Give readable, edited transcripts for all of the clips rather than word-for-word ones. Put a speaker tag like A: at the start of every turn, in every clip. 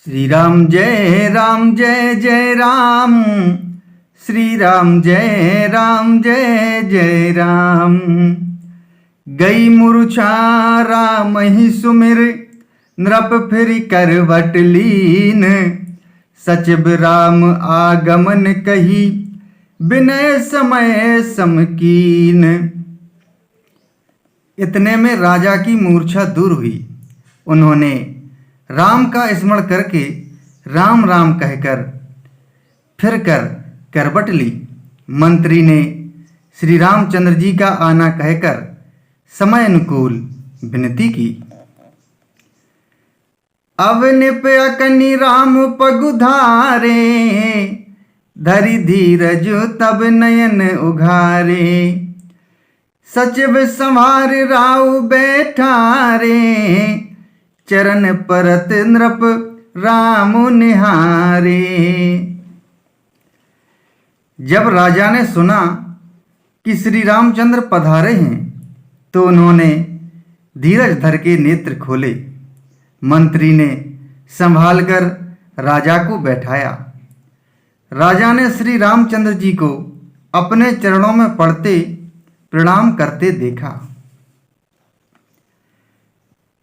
A: श्री राम जय जय राम। श्री राम जय जय राम। गई मूर्छा राम ही सुमिर, नृप फिर करवट लीन। सचिव राम आगमन कही, विनय समय समकीन। इतने में राजा की मूर्छा दूर हुई। उन्होंने राम का स्मरण करके राम राम कहकर फिर कर करवट ली। मंत्री ने श्री रामचंद्र जी का आना कहकर समय अनुकूल विनती की। अब निपयकनि राम पगुधारे, धरि धीरज तब नयन उघारे। सचिव संवार राउ बैठारे, चरण परत नृप राम निहारे। जब राजा ने सुना कि श्री रामचंद्र पधारे हैं तो उन्होंने धीरज धर के नेत्र खोले। मंत्री ने संभालकर राजा को बैठाया। राजा ने श्री रामचंद्र जी को अपने चरणों में पड़ते प्रणाम करते देखा।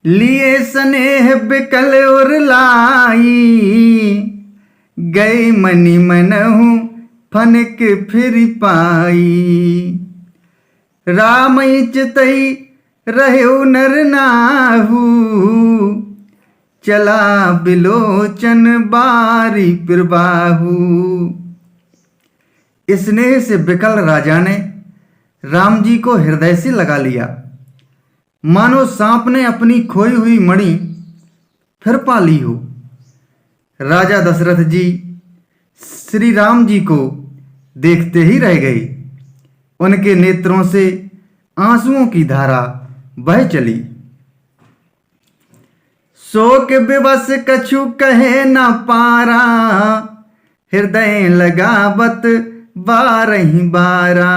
A: लिए स्नेह बिकल और लाई, गए मनि मनहु फनक फिर पाई। राम चितई रहो नर नाहू, चला बिलोचन बारी प्रबाहू। स्नेह से बिकल राजा ने राम जी को हृदय से लगा लिया, मानो सांप ने अपनी खोई हुई मणि फिर पा ली हो। राजा दशरथ जी श्री राम जी को देखते ही रह गए। उनके नेत्रों से आंसुओं की धारा बह चली। शोक विवश कछु कहे न पारा, हृदय लगावत बारहि बारा।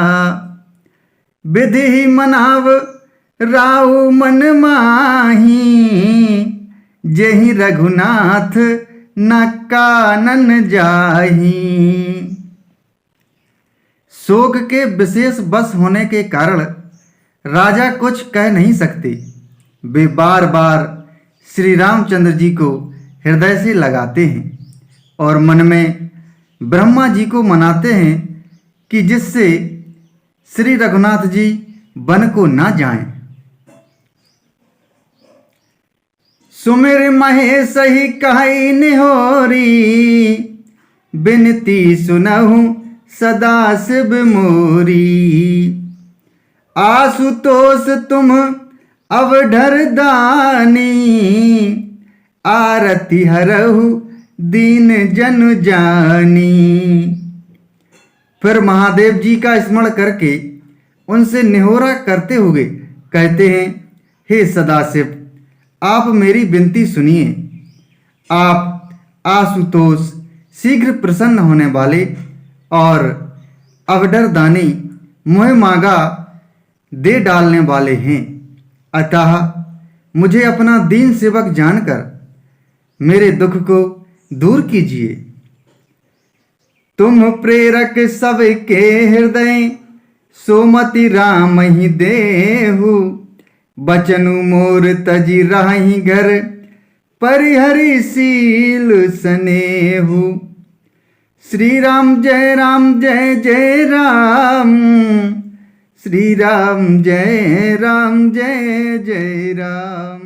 A: विधि मनाव राउ मन माही, जहि रघुनाथ न कानन जाही। शोक के विशेष बस होने के कारण राजा कुछ कह नहीं सकते। वे बार बार श्री रामचंद्र जी को हृदय से लगाते हैं और मन में ब्रह्मा जी को मनाते हैं कि जिससे श्री रघुनाथ जी वन को ना जाएं। सुमिर महेश ही कहि निहोरी, बिनती सुनहु सदा शिव मोरी। आशुतोष तुम अवढर दानी, आरती हरहु दीन जन जानी। फिर महादेव जी का स्मरण करके उनसे निहोरा करते हुए कहते हैं, हे सदाशिव, आप मेरी विनती सुनिए। आप आशुतोष शीघ्र प्रसन्न होने वाले और अवडर दानी मोह मांगा दे डालने वाले हैं। अतः मुझे अपना दीन सेवक जानकर मेरे दुख को दूर कीजिए। तुम प्रेरक सबके हृदय, सोमति राम ही देहु। बचनु मोर तजी राही घर, परिहरि शील स्नेहु। श्री राम जय जय राम। श्री राम जय जय राम।